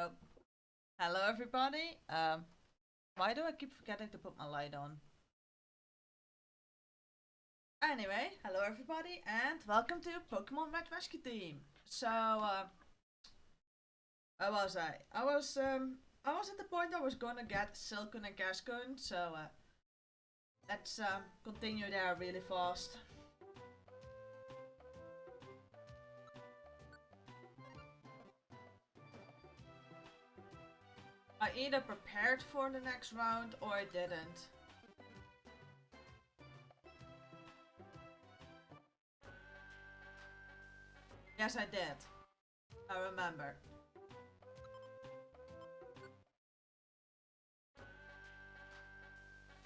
Oh, hello everybody. Why do I keep forgetting to put my light on? Anyway, hello everybody, and welcome to Pokemon Red Rescue Team. Where was I? I was at the point I was gonna get Silcoon and Cascoon, let's continue there really fast. I either prepared for the next round or I didn't. Yes, I did. I remember.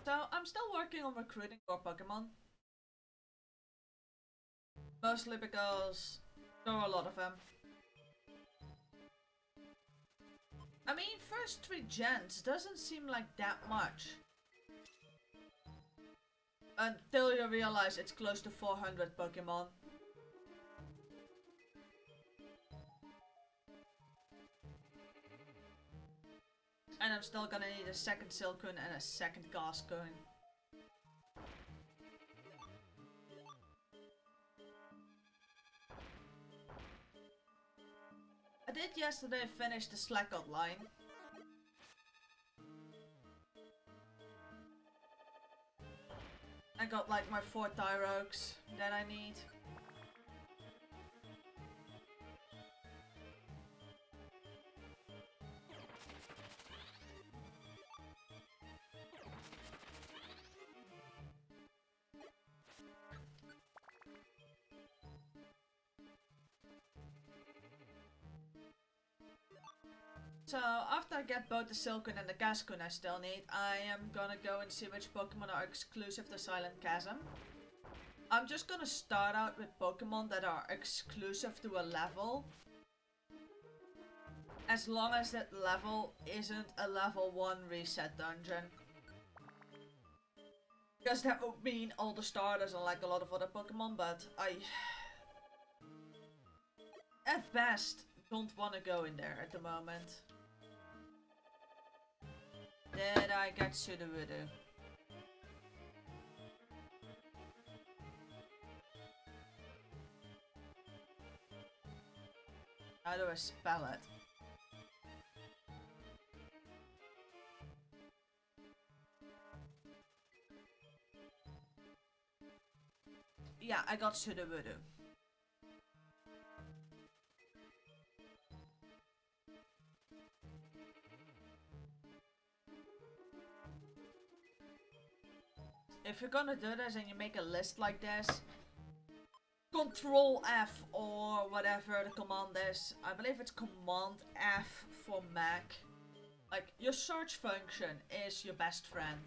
So, I'm still working on recruiting more Pokemon. Mostly because there are a lot of them. I mean, first 3 gens doesn't seem like that much. Until you realize it's close to 400 Pokemon. And I'm still gonna need a second Silcoon and a second Gascoon. I did yesterday finish the Slackout line. I got like my 4 Tyrogues that I need. So after I get both the Silcoon and the Cascoon I still need, I am gonna go and see which Pokemon are exclusive to Silent Chasm. I'm just gonna start out with Pokemon that are exclusive to a level. As long as that level isn't a level 1 reset dungeon. Because that would mean all the starters are like a lot of other Pokemon, but I... at best, don't want to go in there at the moment. Did I get Sudowoodo? How do I spell it? Yeah, I got Sudowoodo. If you're gonna do this and you make a list like this, Control F or whatever the command is. I believe it's Command F for Mac. Like, your search function is your best friend.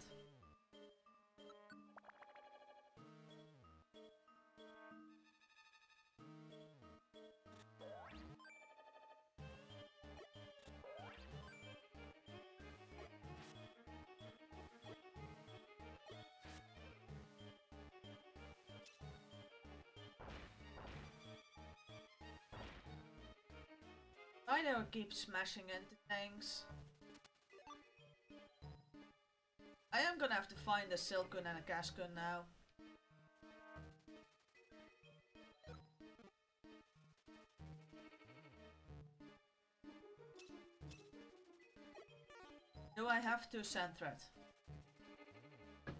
I know it keeps smashing into things. I am gonna have to find a Silcoon and a Cascoon now. Do I have to Sandthread?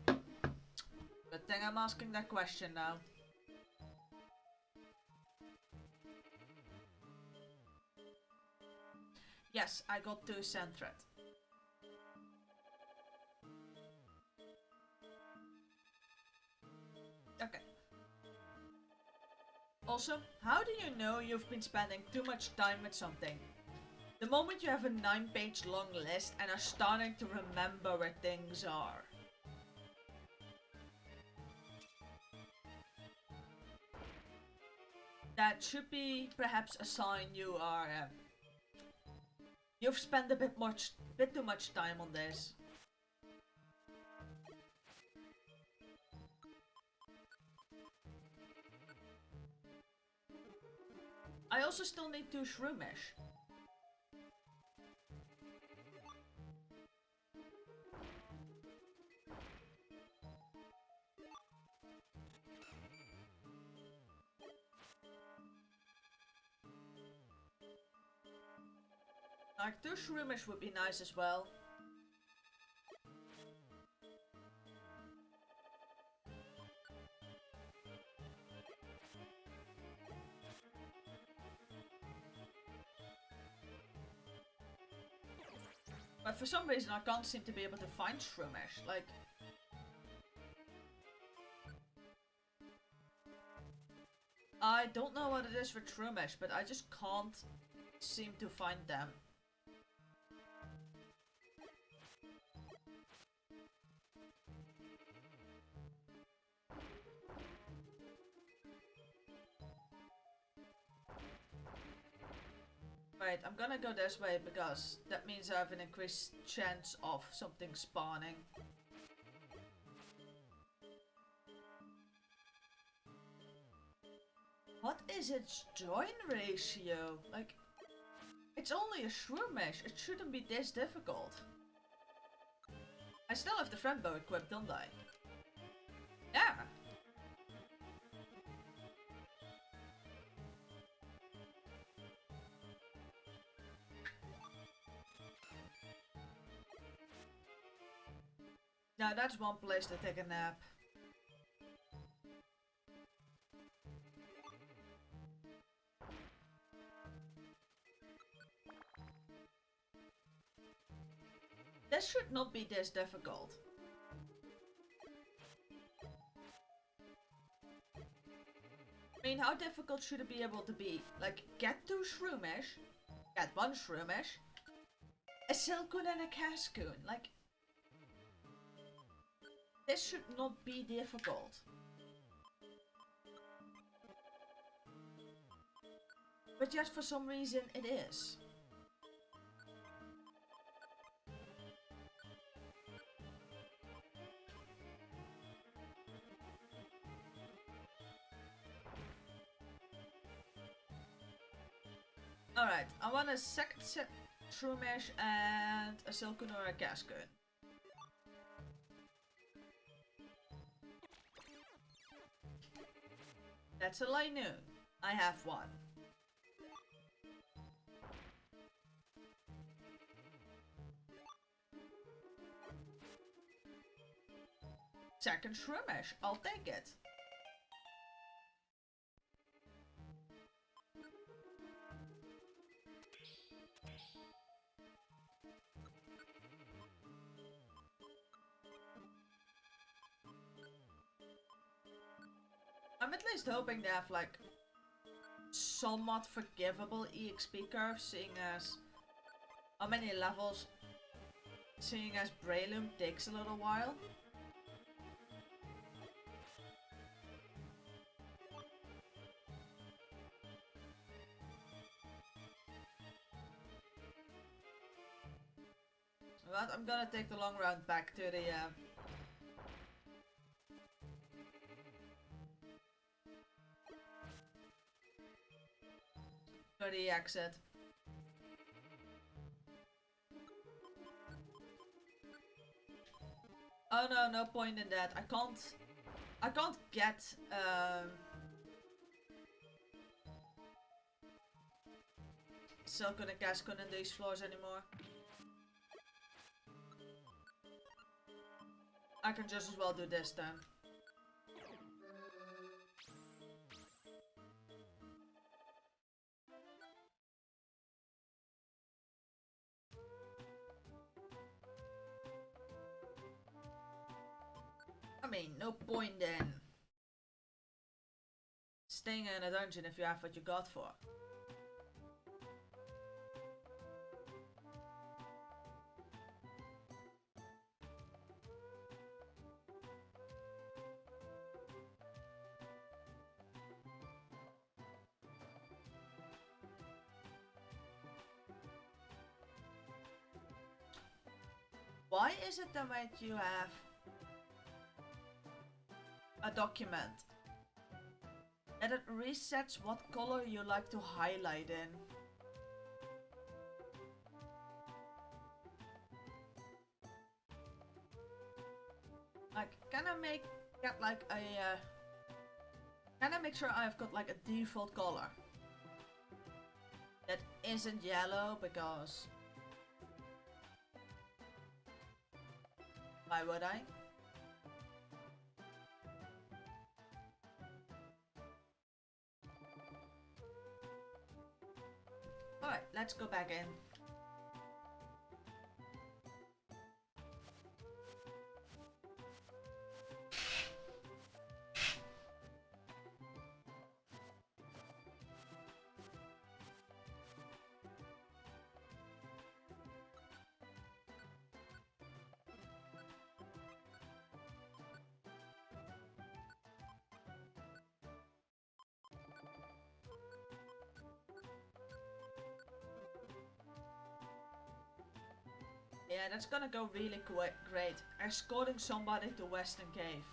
Good thing I'm asking that question now. Yes, I got to Sandthread. Okay. Also, how do you know you've been spending too much time with something? The moment you have a 9-page long list and are starting to remember where things are. That should be perhaps a sign you are... you've spent a bit too much time on this. I also still need 2 Shroomish. Like, 2 Shroomish would be nice as well. But for some reason I can't seem to be able to find Shroomish. Like... I don't know what it is for Shroomish, but I just can't seem to find them. Right, I'm gonna go this way because that means I have an increased chance of something spawning. What is its join ratio? Like, it's only a Shroomish, it shouldn't be this difficult. I still have the friend bow equipped, don't I? Yeah! Now that's one place to take a nap. This should not be this difficult. I mean, how difficult should it be able to be? Like, get 2 Shroomish, get 1 Shroomish, a Silcoon and a Cascoon. Like, this should not be difficult. But yet for some reason it is. Alright, I want a second Shroomish and a Silcoon or a Cascoon. That's a Linoon. I have 1. Second Shroomish, I'll take it. I'm at least hoping they have like somewhat forgivable EXP curves, seeing as how many levels, seeing as Breloom takes a little while. But I'm gonna take the long round back to the exit. Oh no, no point in that. I can't get Silcoon and Cascoon in these floors anymore. I can just as well do this then. I mean, no point in staying in a dungeon if you have what you got for. Why is it that when you have a document that it resets what color you like to highlight in? Like, can I make sure I've got like a default color that isn't yellow, because Why would I? Alright, let's go back in. Yeah, that's gonna go really great. Escorting somebody to Western Cave.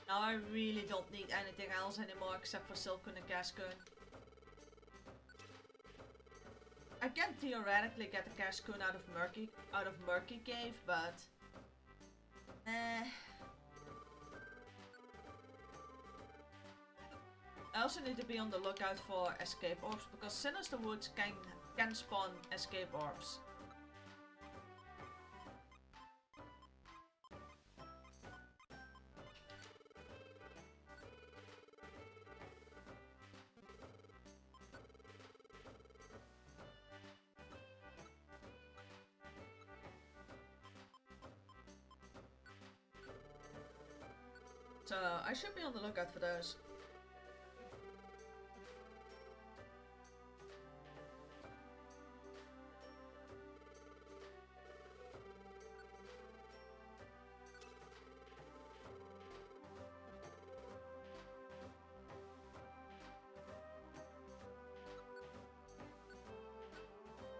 Now I really don't need anything else anymore except for Silcoon and Cascoon. I can theoretically get the Cascoon out of Murky Cave, but I also need to be on the lookout for escape orbs because Sinister Woods can spawn escape orbs. So I should be on the lookout for those.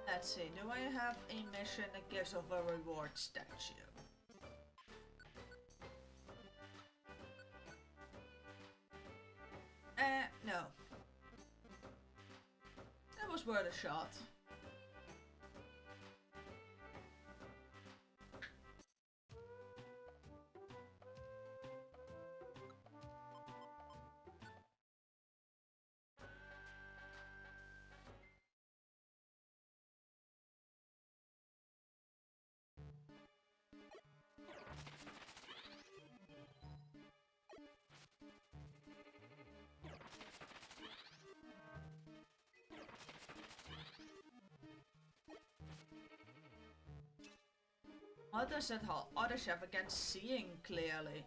Let's see, do I have a mission that gives off a reward statue? No. That was worth a shot. Others at others have against seeing clearly.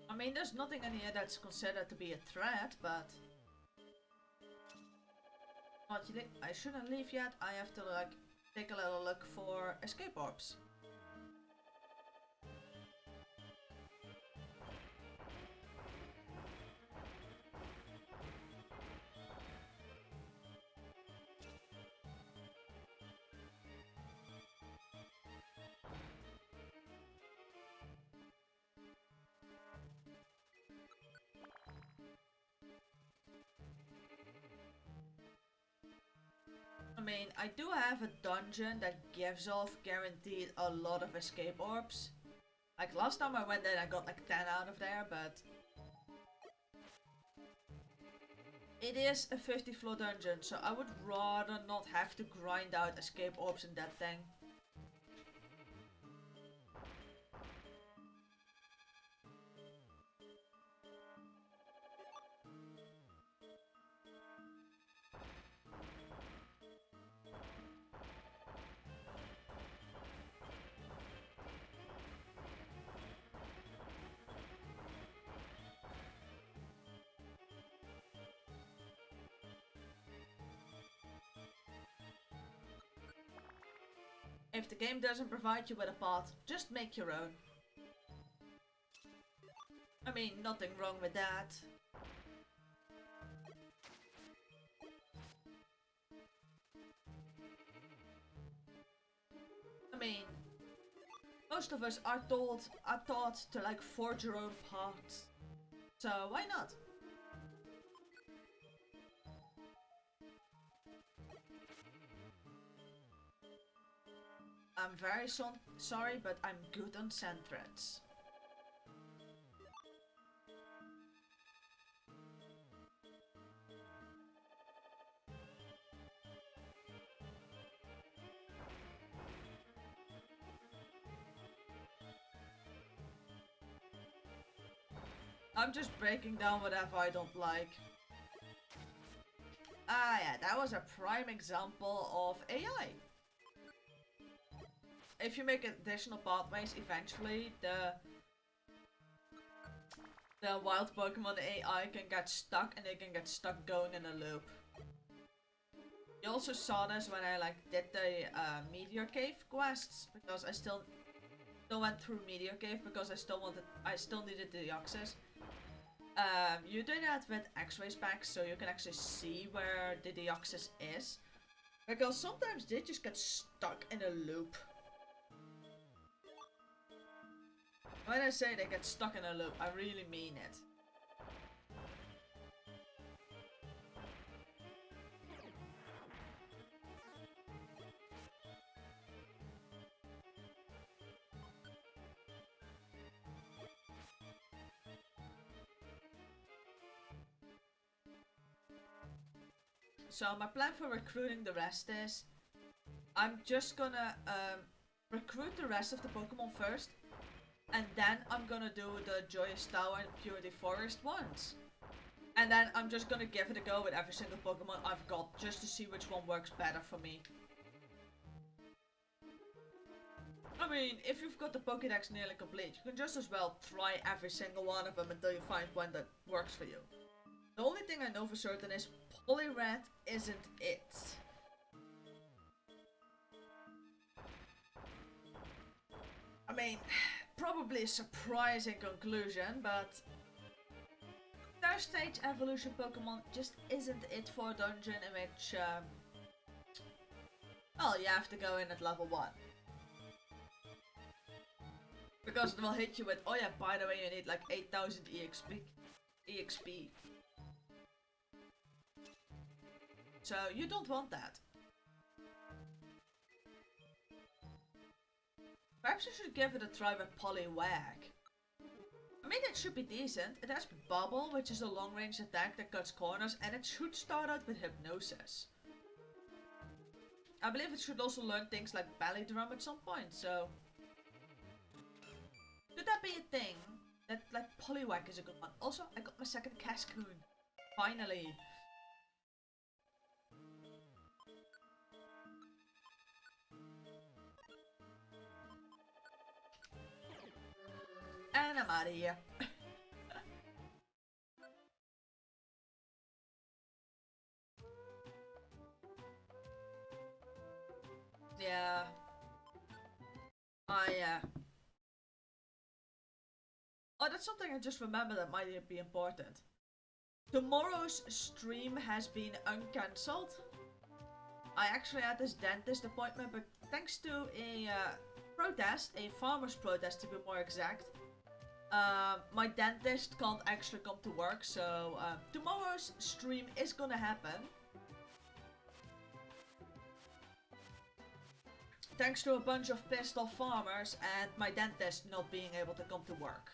I mean, there's nothing in here that's considered to be a threat, but I shouldn't leave yet. I have to like take a little look for escape orbs. I mean, I do have a dungeon that gives off guaranteed a lot of escape orbs. Like last time I went there I got like 10 out of there, but it is a 50 floor dungeon, so I would rather not have to grind out escape orbs in that thing. If the game doesn't provide you with a path, just make your own. I mean, nothing wrong with that. I mean, most of us are taught to like forge your own paths. So why not? I'm very sorry, but I'm good on sand threads. I'm just breaking down whatever I don't like. Ah yeah, that was a prime example of AI. If you make additional pathways, eventually the wild Pokemon AI can get stuck and they can get stuck going in a loop. You also saw this when I like did the Meteor Cave quests, because I still went through Meteor Cave because I still needed the Deoxys. You do that with X-ray specs, so you can actually see where the Deoxys is, because sometimes they just get stuck in a loop. When I say they get stuck in a loop, I really mean it. So my plan for recruiting the rest is, I'm just gonna recruit the rest of the Pokemon first, and then I'm gonna do the Joyous Tower and Purity Forest ones. And then I'm just gonna give it a go with every single Pokemon I've got, just to see which one works better for me. I mean, if you've got the Pokédex nearly complete, you can just as well try every single one of them until you find one that works for you. The only thing I know for certain is Poliwrath isn't it. I mean, probably a surprising conclusion, but third stage evolution Pokemon just isn't it for a dungeon in which, well, you have to go in at level 1. Because it will hit you with, oh yeah, by the way, you need like 8000 EXP. So you don't want that. Perhaps you should give it a try with Poliwag. I mean, it should be decent. It has Bubble, which is a long range attack that cuts corners, and it should start out with Hypnosis. I believe it should also learn things like Belly Drum at some point, so... Could that be a thing? That, like, Poliwag is a good one. Also, I got my second Cascoon. Finally. And I'm out of here. Yeah. Oh, that's something I just remembered that might be important. Tomorrow's stream has been uncancelled. I actually had this dentist appointment, but thanks to a protest, a farmer's protest to be more exact, my dentist can't actually come to work, so tomorrow's stream is gonna happen. Thanks to a bunch of pissed off farmers and my dentist not being able to come to work.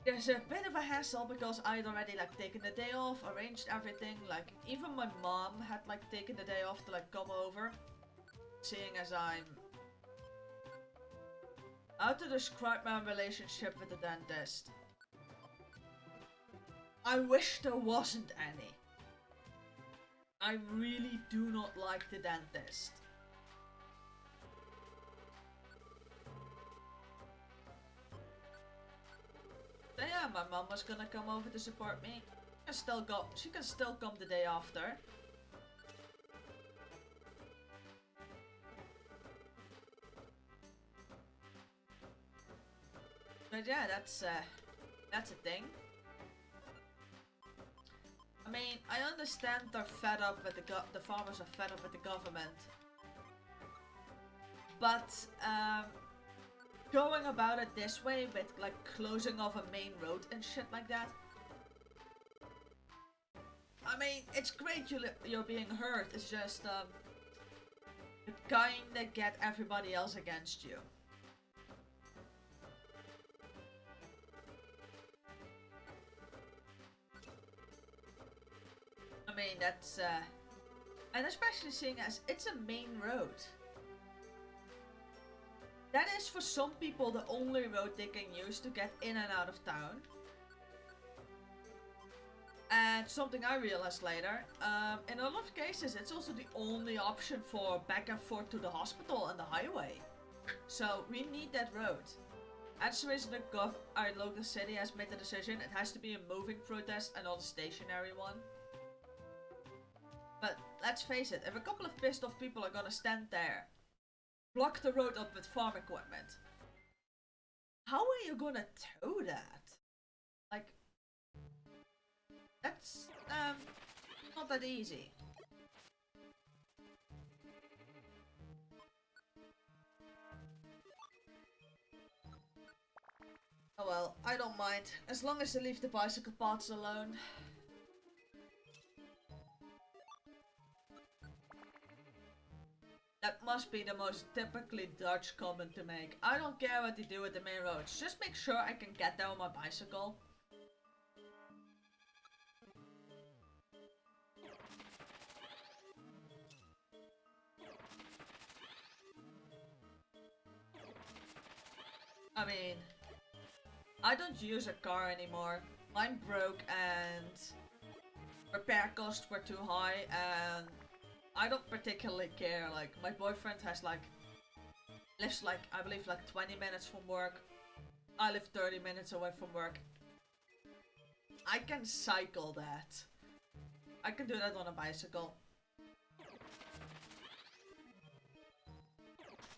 There's a bit of a hassle because I had already like taken the day off, arranged everything, like even my mom had like taken the day off to like come over. Seeing as I'm... How to describe my relationship with the dentist? I wish there wasn't any. I really do not like the dentist. So yeah, my mom was gonna come over to support me. She can still come the day after. But yeah, that's a thing. I mean, I understand they're fed up with the farmers are fed up with the government. But going about it this way with like closing off a main road and shit like that. I mean, it's great you're being heard. It's just the kinda get everybody else against you. I mean, that's, and especially seeing as it's a main road. That is for some people the only road they can use to get in and out of town. And something I realized later, in a lot of cases it's also the only option for back and forth to the hospital and the highway. So we need that road. That's the reason our local city has made the decision it has to be a moving protest and not a stationary one. But let's face it, if a couple of pissed off people are gonna stand there, block the road up with farm equipment, how are you gonna tow that? Like, that's not that easy. Oh well, I don't mind, as long as they leave the bicycle paths alone. That must be the most typically Dutch comment to make. I don't care what they do with the main roads, just make sure I can get there on my bicycle. I mean, I don't use a car anymore. Mine broke and repair costs were too high, and I don't particularly care. Like, my boyfriend has lives I believe 20 minutes from work. I live 30 minutes away from work. I can cycle that. I can do that on a bicycle.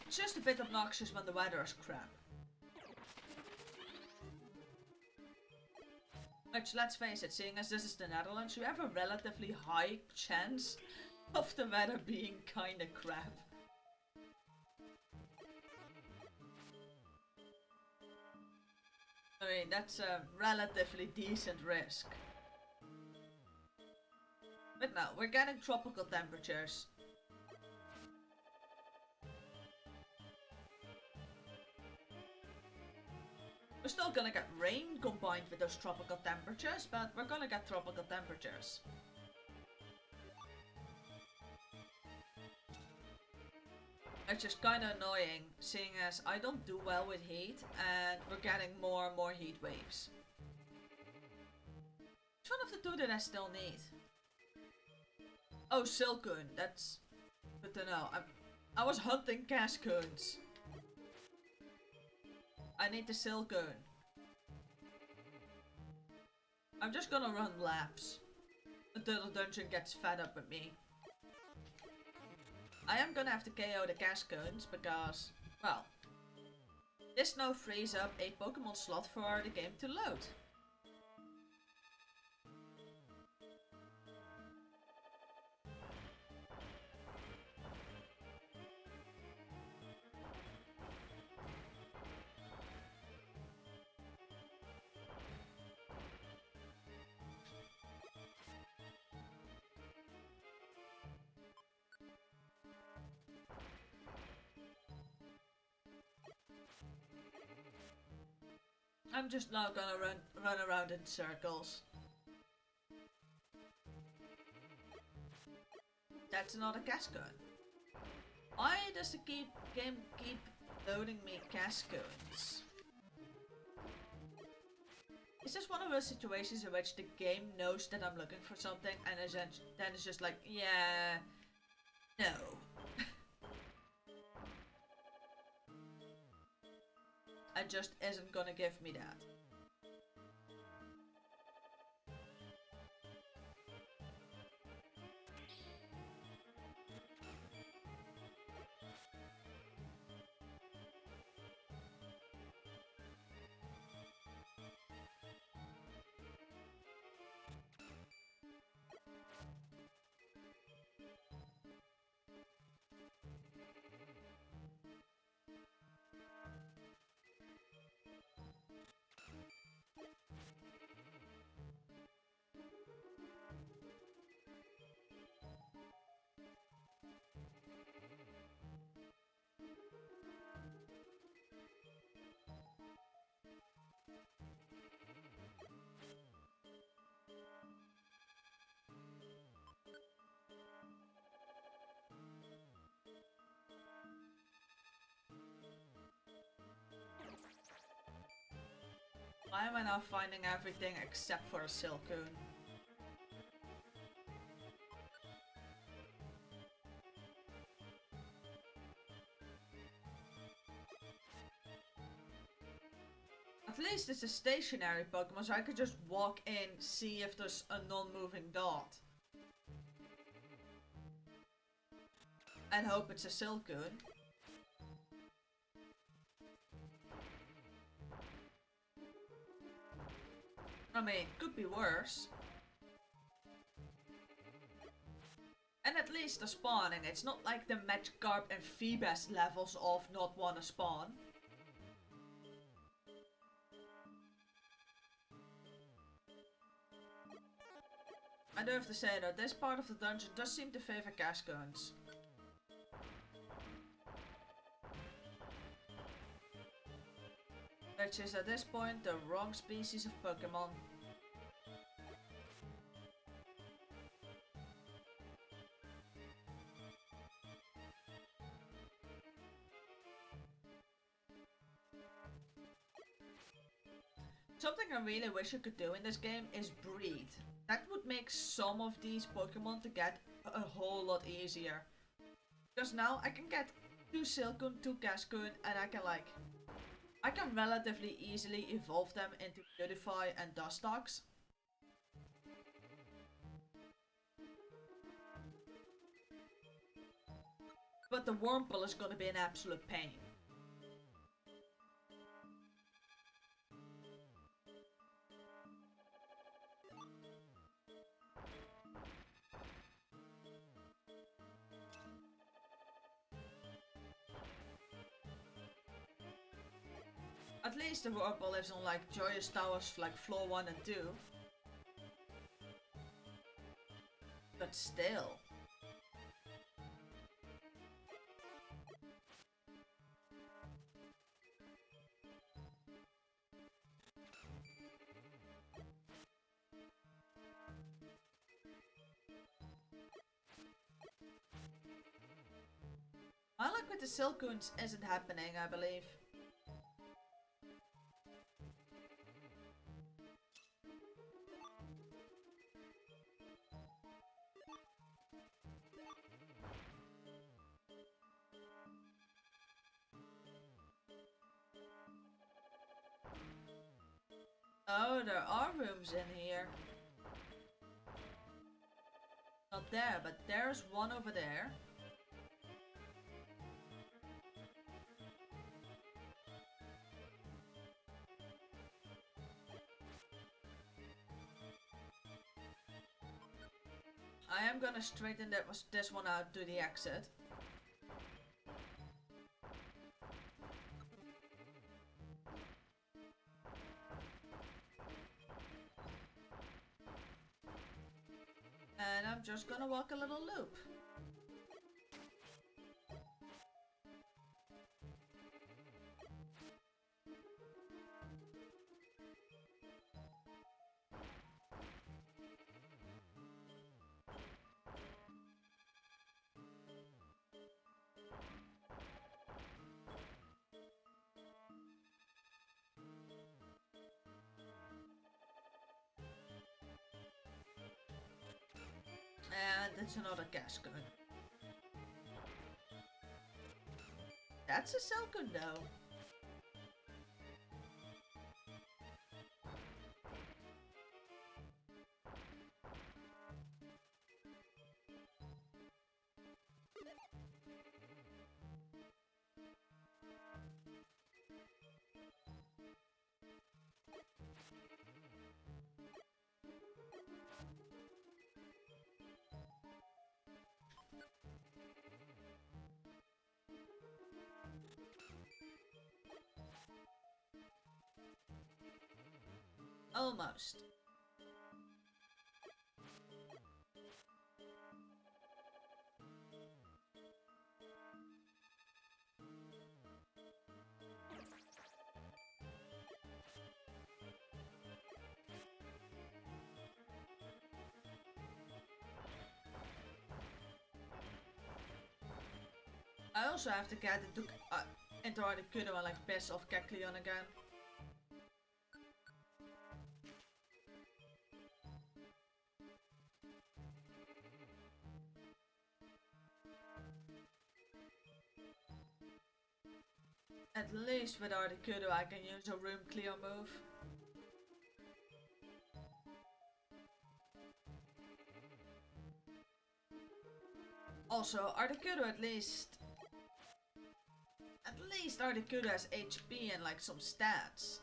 It's just a bit obnoxious when the weather is crap. Which, let's face it, seeing as this is the Netherlands, you have a relatively high chance of the weather being kinda crap. I mean, that's a relatively decent risk. But no, we're getting tropical temperatures. We're still gonna get rain combined with those tropical temperatures, but we're gonna get tropical temperatures. It's just kinda annoying, seeing as I don't do well with heat, and we're getting more and more heat waves. Which one of the two did I still need? Oh, Silcoon, that's good to know. I was hunting Cascoons. I need the Silcoon. I'm just gonna run laps until the dungeon gets fed up with me. I am gonna have to KO the Cascoons because, well, this now frees up a Pokemon slot for the game to load. I'm just now gonna run around in circles. That's not a Cascoon. Why does the game keep loading me Cascoons? Is this one of those situations in which the game knows that I'm looking for something and then it's just like, yeah, no. It just isn't gonna give me that. Why am I now finding everything except for a Silcoon? At least it's a stationary Pokemon, so I could just walk in, see if there's a non-moving dot. And hope it's a Silcoon. I mean, could be worse. And at least the spawning, it's not like the Magikarp and Feebas levels of not wanna spawn. I do have to say though, this part of the dungeon does seem to favor Cascoons. Which is at this point the wrong species of Pokemon. Something I really wish you could do in this game is breed. That would make some of these Pokemon to get a whole lot easier. Because now I can get 2 Silcoon, 2 Cascoon, and I can relatively easily evolve them into Beautify and Dustox. But the Wurmple is gonna be an absolute pain. At least the Wurmple lives on like Joyous Towers like floor 1 and 2. But still. My luck with the Silcoons isn't happening, I believe. Oh, there are rooms in here. Not there, but there's one over there. I am gonna straighten this one out to the exit. And I'm just gonna walk a little loop. And it's another Cascoon. That's a Silcoon though. Almost. I also have to get into Articuno and like piss off Kecleon again. At least with Articuno I can use a room clear move. Also, Articuno at least Articuno has HP and like some stats.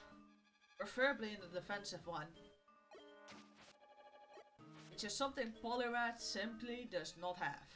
Preferably in the defensive one. Which is something Poliwrath simply does not have.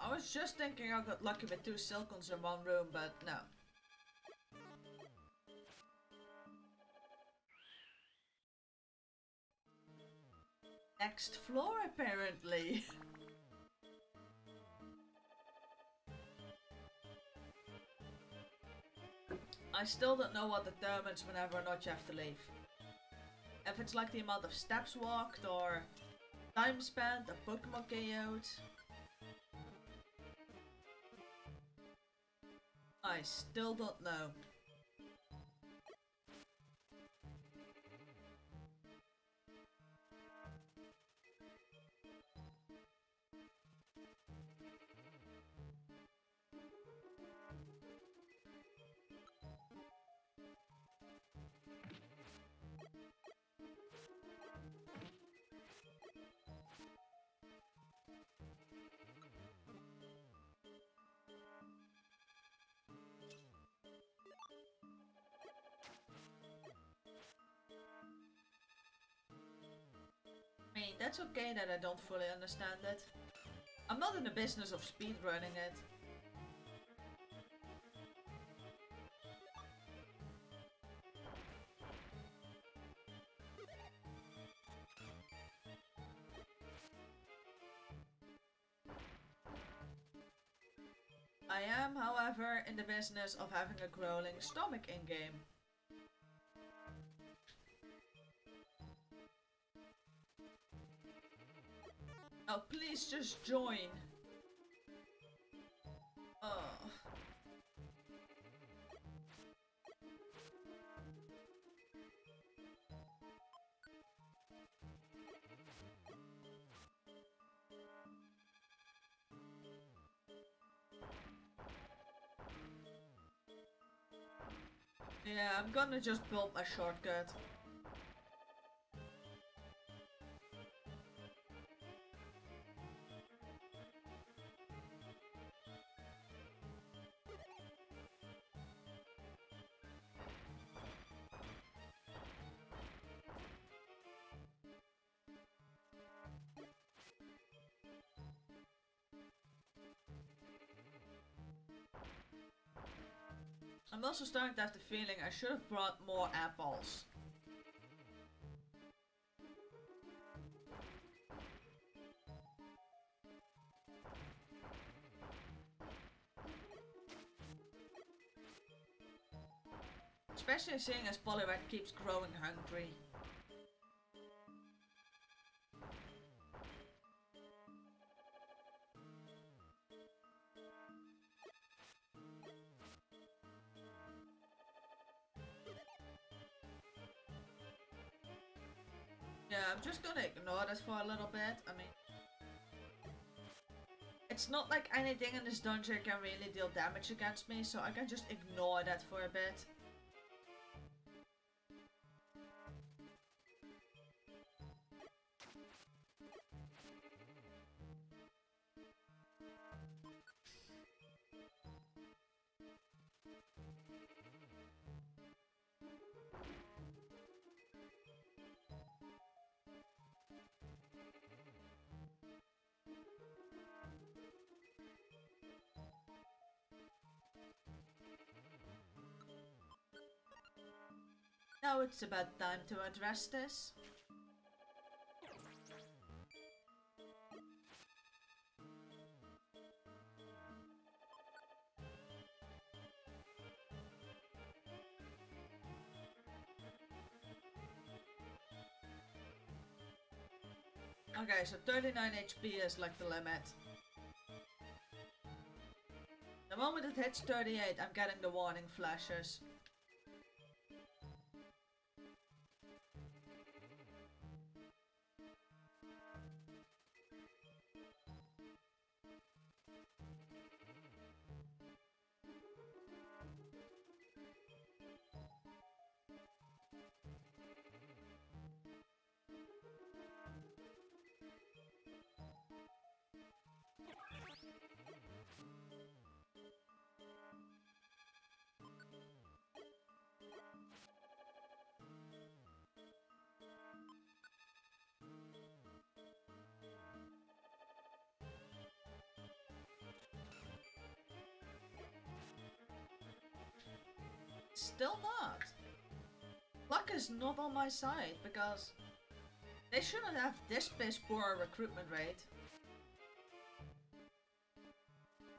I was just thinking I got lucky with 2 Silkons in one room, but no. Next floor, apparently. I still don't know what determines whenever or not you have to leave. If it's like the amount of steps walked, or time spent, a Pokemon KO'd. I still don't know. I mean, that's okay that I don't fully understand it. I'm not in the business of speedrunning it. I am, however, in the business of having a growling stomach in-game. Oh, please just join. Oh. Yeah, I'm gonna just build my shortcut. I'm also starting to have the feeling I should have brought more apples. Especially seeing as Poliwrath keeps growing hungry. Yeah, I'm just gonna ignore this for a little bit. I mean, it's not like anything in this dungeon can really deal damage against me, so I can just ignore that for a bit. Now it's about time to address this. Okay, so 39 HP is like the limit. The moment it hits 38, I'm getting the warning flashes. Still not. Luck is not on my side because they shouldn't have this piss poor recruitment rate.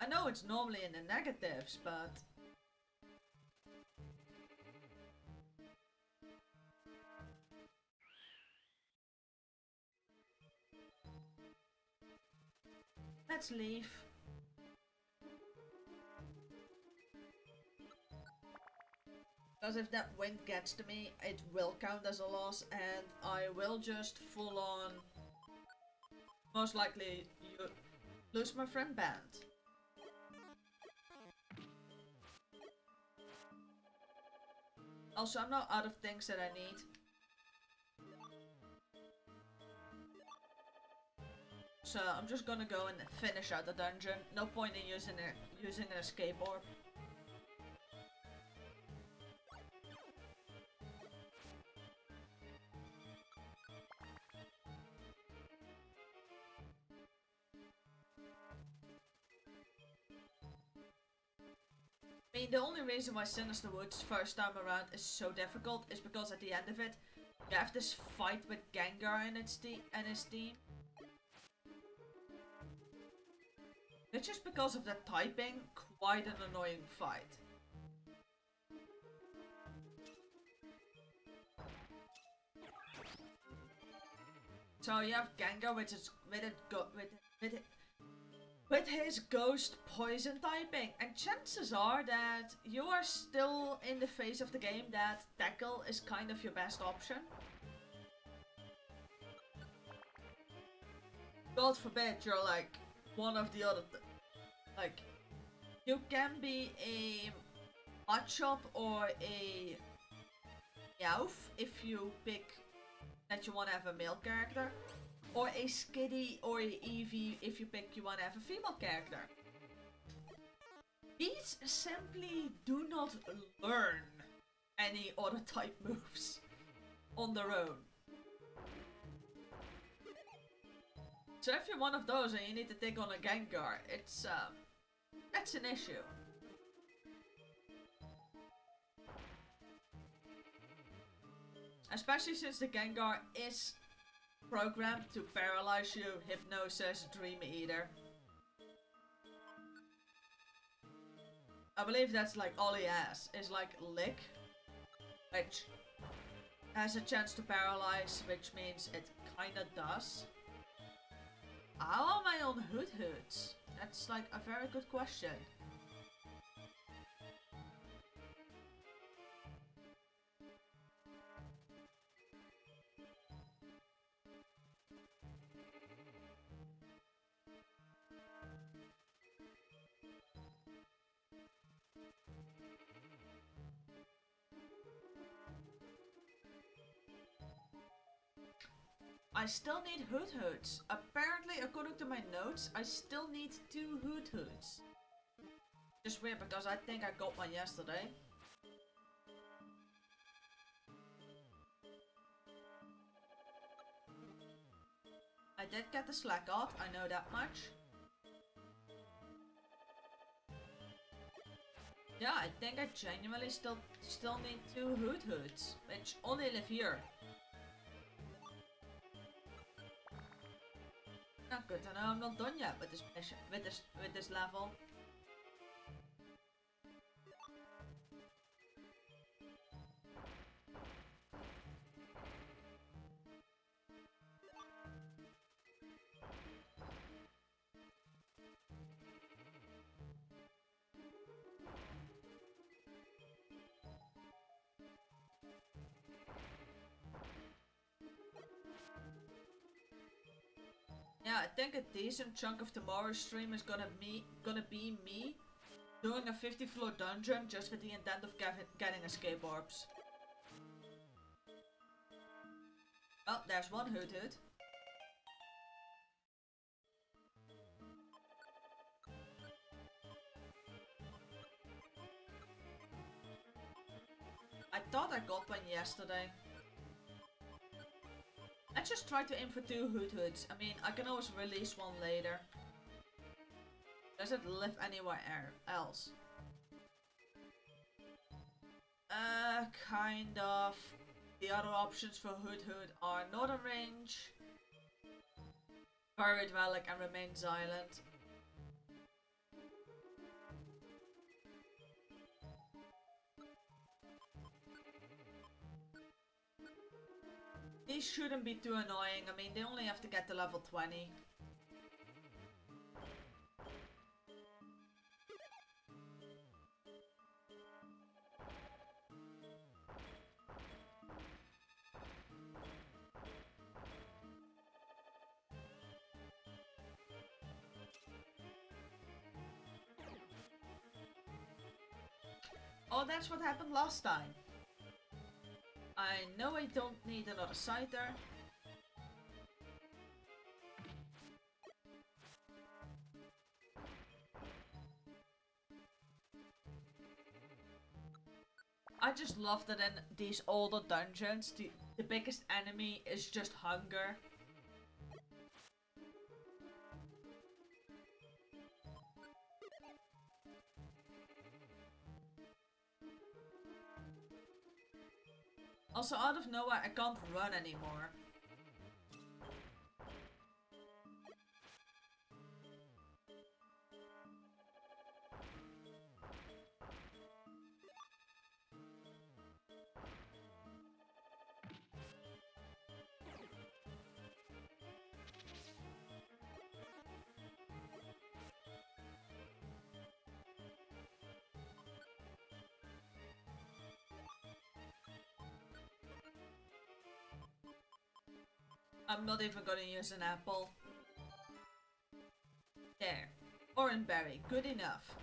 I know it's normally in the negatives, but let's leave. Because if that wind gets to me, it will count as a loss and I will just full on most likely lose my friend band. Also, I'm not out of things that I need. So I'm just gonna go and finish out the dungeon. No point in using an escape orb. I mean, the only reason why Sinister Woods first time around is so difficult is because at the end of it, you have this fight with Gengar and his team. It's just because of the typing, quite an annoying fight. So you have Gengar with his ghost poison typing, and chances are that you are still in the phase of the game that tackle is kind of your best option. God forbid you're like one of the other, like you can be a Machop or a Meowth if you pick that you want to have a male character. Or a Skitty or a Eevee if you pick you want to have a female character. These simply do not learn any other type moves on their own. So if you're one of those and you need to take on a Gengar, that's an issue. Especially since the Gengar is programmed to paralyze you, Hypnosis, Dream Eater. I believe that's like all he has, is like Lick, which has a chance to paralyze, which means it kinda does. How am I on Hoot Hoots? That's like a very good question. I still need Hoot Hoots. Apparently, according to my notes, I still need 2 Hoot Hoots. Just weird because I think I got one yesterday. I did get the Slackoth, I know that much. Yeah, I think I genuinely still need 2 Hoot Hoots, which only live here. Not good to know. I'm not done yet with this mission, with this level. Yeah, I think a decent chunk of tomorrow's stream is gonna be me doing a 50 floor dungeon just with the intent of getting escape orbs. Oh, there's one Hoot Hoot. I thought I got one yesterday. Let's just try to aim for 2 Hoot Hoots. I mean, I can always release one later. Does it live anywhere else? Kind of. The other options for Hoot Hoot are Northern Range, Buried Relic, and Remains Island. These shouldn't be too annoying. I mean, they only have to get to level 20. Oh, that's what happened last time. I know I don't need another Scyther. I just love that in these older dungeons, the biggest enemy is just hunger. Also, out of nowhere, I can't run anymore. I'm not even gonna use an apple. There. Orange berry. Good enough.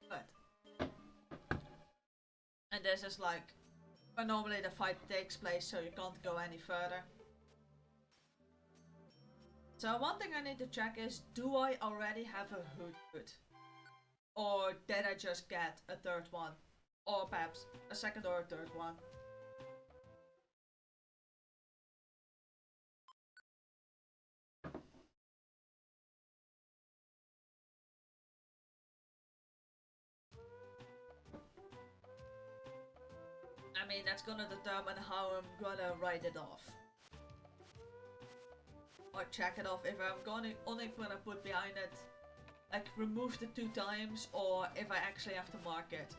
Good. And this is like where normally the fight takes place, so you can't go any further. So one thing I need to check is, do I already have a Hoot Hoot? Or did I just get a third one? Or perhaps a second or a third one? I mean, that's gonna determine how I'm gonna write it off. Or check it off if I'm only gonna put behind it, like remove the 2 times, or if I actually have to mark it.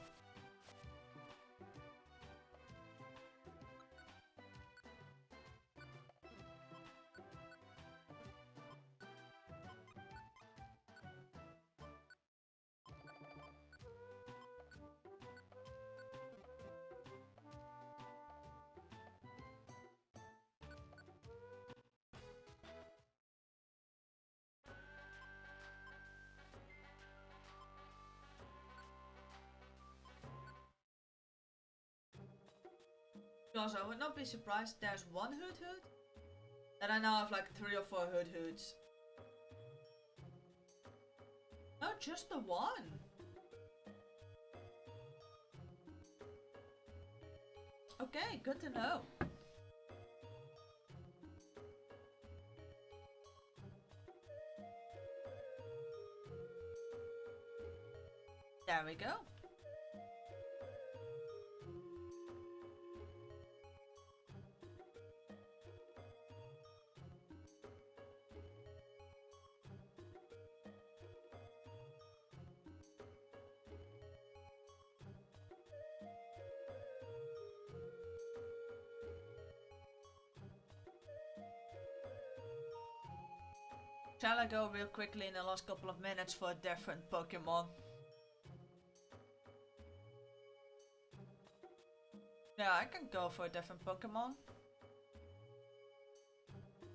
Because I would not be surprised there's one Hoot Hoot, And I now have like 3 or 4 hood hoods. No, just the one. Okay, good to know. There we go. Shall I go real quickly in the last couple of minutes for a different Pokemon? Yeah, I can go for a different Pokemon.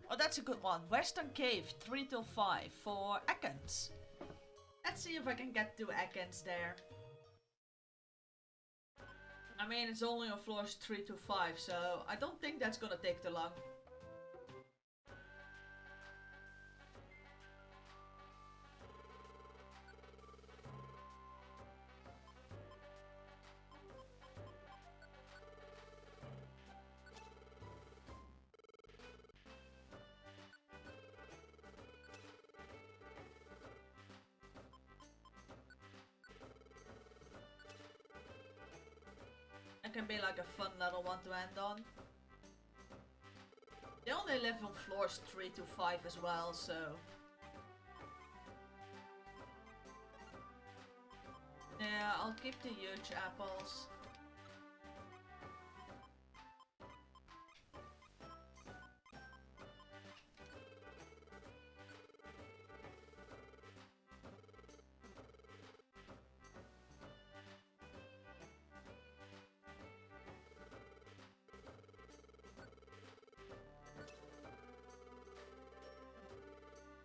Oh, that's a good one. Western Cave, 3 till 5 for Ekans. Let's see if I can get to Ekans there. I mean, it's only on floors 3 to 5, so I don't think that's gonna take too long. It can be like a fun little one to end on. They only live on floors 3 to 5 as well, so... Yeah, I'll keep the huge apples.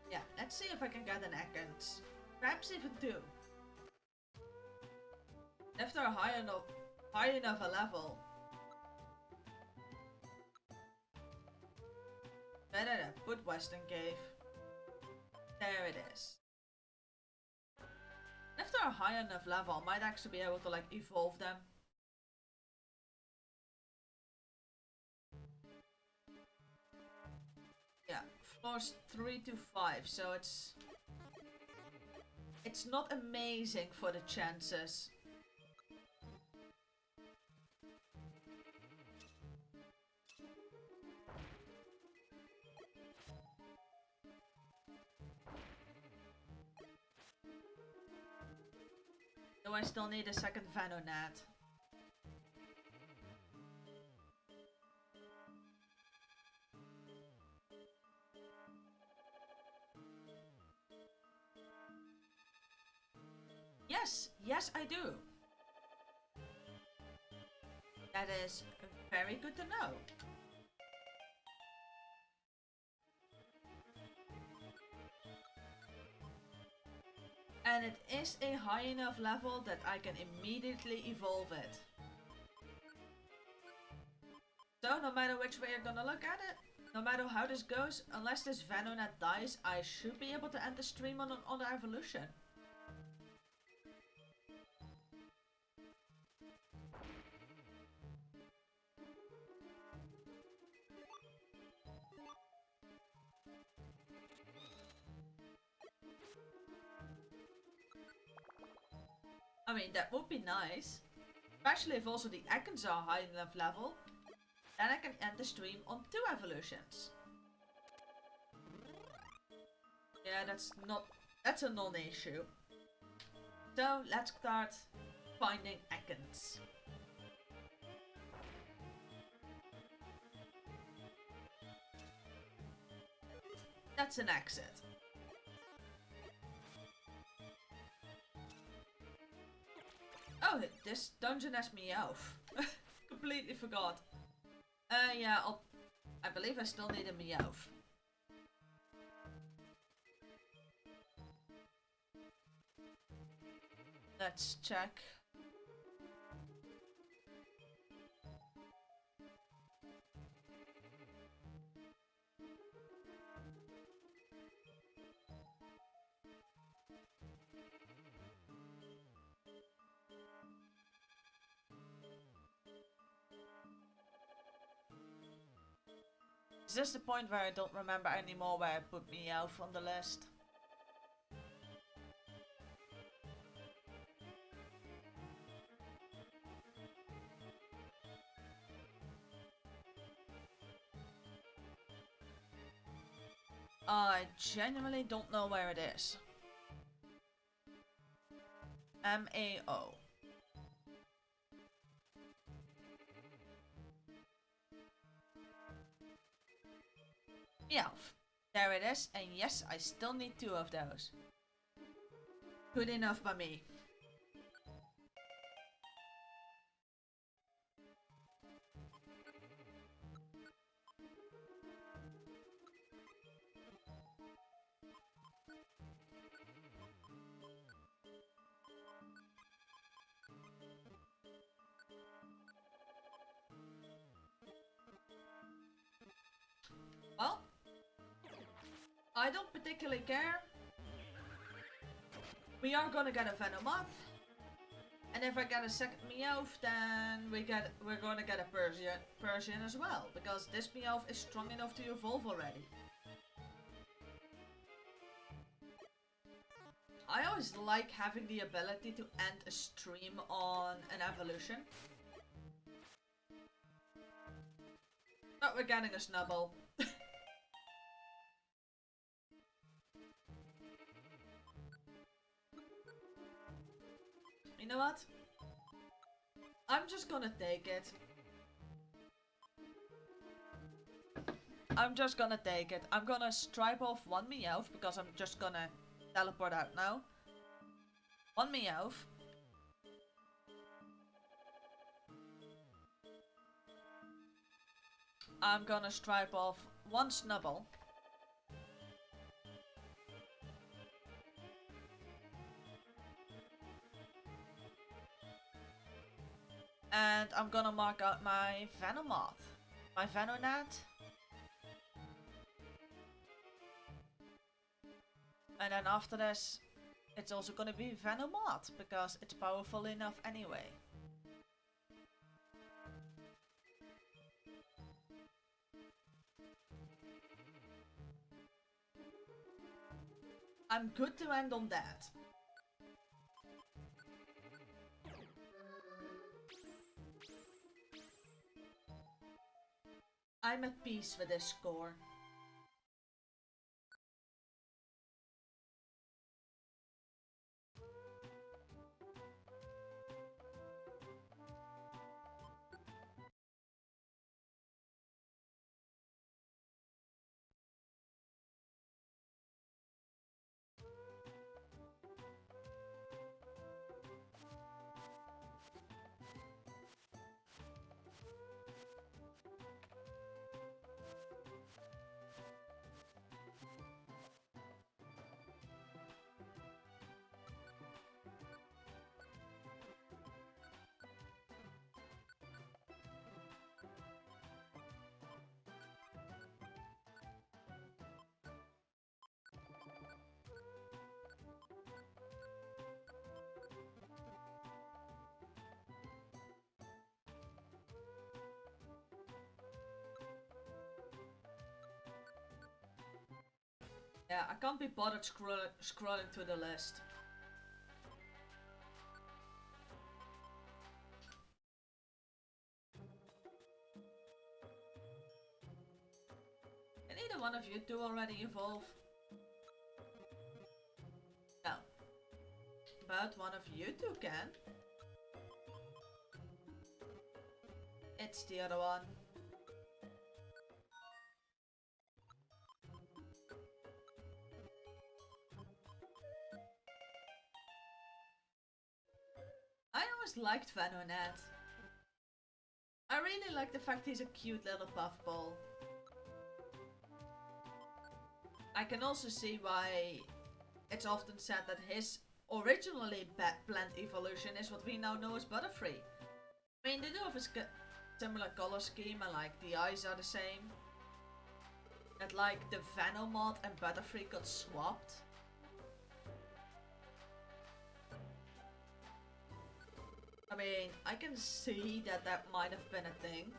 Yeah, let's see if I can get an Ekans. Perhaps even 2. If they're high enough a level. Better put Western Cave. There it is. If they're a high enough level, I might actually be able to like evolve them. Yeah, floors 3 to 5, so it's not amazing for the chances. Do I still need a second Venonat? Yes I do. That is very good to know. And it is a high enough level that I can immediately evolve it. So no matter which way you're gonna look at it, no matter how this goes, unless this Venonat dies, I should be able to end the stream on the evolution. I mean, that would be nice. Especially if also the Ekans are high enough level. Then I can end the stream on 2 evolutions. Yeah, that's a non-issue. So, let's start finding Ekans. That's an exit. Oh, this dungeon has Meowth. Completely forgot. Yeah, I believe I still need a Meowth. Let's check. Is this the point where I don't remember anymore where I put Meowth on the list? I genuinely don't know where it is. M-A-O. Meowth. There it is, and yes, I still need 2 of those. Good enough by me. Well, I don't particularly care. We are gonna get a Venomoth. And if I get a second Meowth, then we're gonna get a Persian as well. Because this Meowth is strong enough to evolve already. I always like having the ability to end a stream on an evolution. But we're getting a Snubble. You know what? I'm just gonna take it. I'm just gonna take it. I'm gonna stripe off 1 Meowth because I'm just gonna teleport out now. 1 Meowth. I'm gonna stripe off 1 Snubble. And I'm gonna mark out my Venomoth. My Venonat. And then after this, it's also gonna be Venomoth, because it's powerful enough anyway. I'm good to end on that. I'm at peace with this score. Yeah, I can't be bothered scrolling through the list. Can either one of you two already evolve? No. But one of you two can. It's the other one. I always liked Venonat. I really like the fact he's a cute little puffball. I can also see why it's often said that his originally planned evolution is what we now know as Butterfree. I mean, they do have a similar color scheme and like the eyes are the same. And like the Venomoth and Butterfree got swapped. I mean, I can see that that might have been a thing.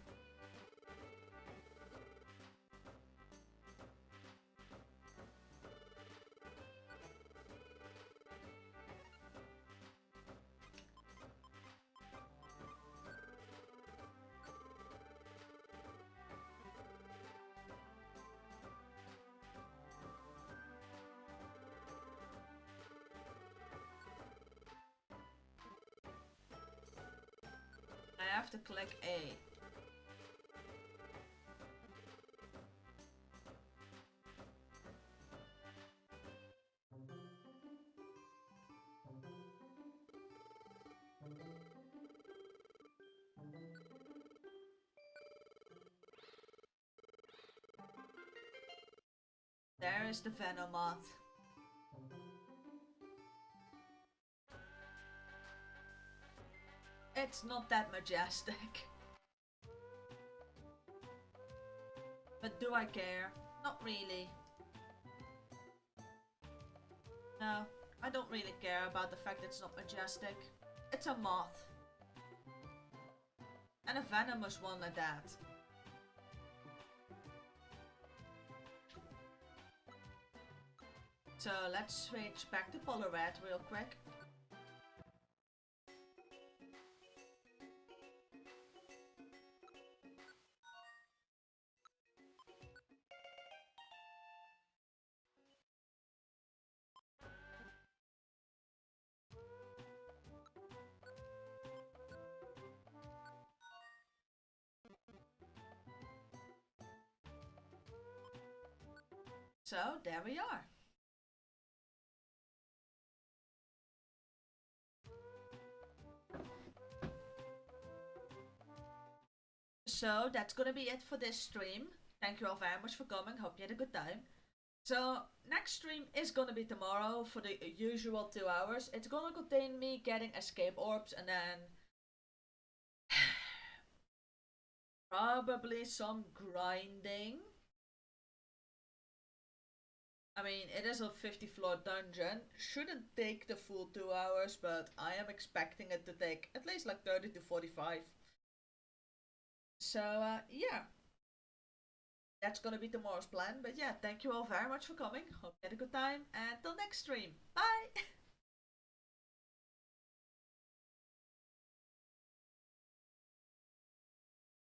have to click A. There is the Venomoth. It's not that majestic. But do I care? Not really. No, I don't really care about the fact it's not majestic. It's a moth. And a venomous one at that. So let's switch back to Polar Red real quick. So there we are. So that's gonna be it for this stream. Thank you all very much for coming. Hope you had a good time. So next stream is gonna be tomorrow for the usual 2 hours. It's gonna contain me getting escape orbs and then probably some grinding. I mean, it is a 50 floor dungeon. Shouldn't take the full 2 hours, but I am expecting it to take at least like 30 to 45. So, yeah. That's gonna be tomorrow's plan. But yeah, thank you all very much for coming. Hope you had a good time. And till next stream. Bye!